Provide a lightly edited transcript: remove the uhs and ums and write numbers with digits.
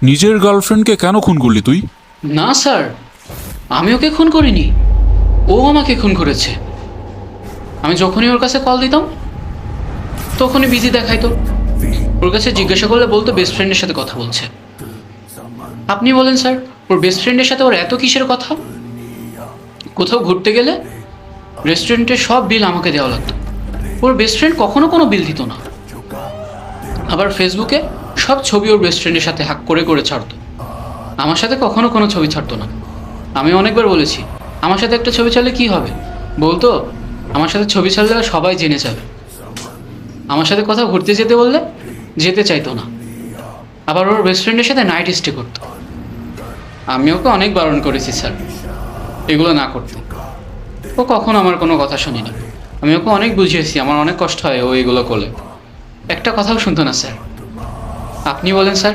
নিজের গার্লফ্রেন্ডকে কেন খুন করলি তুই? না স্যার, আমি ওকে খুন করিনি, ও আমাকে খুন করেছে। আমি যখনই ওর কাছে কল দিতাম তখনই বিজি দেখাইতো। ওর কাছে জিজ্ঞাসা করলে বলতো বেস্ট ফ্রেন্ডের সাথে কথা বলছে। আপনি বলেন স্যার, ওর বেস্ট ফ্রেন্ডের সাথে ওর এত কিসের কথা? কোথাও ঘুরতে গেলে রেস্টুরেন্টের সব বিল আমাকে দেওয়া লাগতো, ওর বেস্ট ফ্রেন্ড কখনো কোনো বিল দিত না। আবার ফেসবুকে সব ছবি ওর বেস্ট ফ্রেন্ডের সাথে হাক করে করে ছাড়তো, আমার সাথে কখনো কোনো ছবি ছাড়তো না। আমি অনেকবার বলেছি আমার সাথে একটা ছবি ছাড়লে কি হবে, বলতো আমার সাথে ছবি ছাড়লে সবাই জেনে যাবে। আমার সাথে কোথাও ঘুরতে যেতে বললে যেতে চাইতো না। আবার ওর বেস্ট ফ্রেন্ডের সাথে নাইট স্টে করতো। আমি ওকে অনেক বারণ করেছি স্যার এগুলো না করতে, ও কখনো আমার কোনো কথা শুনিনি। আমি ওকে অনেক বুঝিয়েছি, আমার অনেক কষ্ট হয় ও এগুলো করলে, একটা কথাও শুনতো না স্যার। আপনি বলেন স্যার,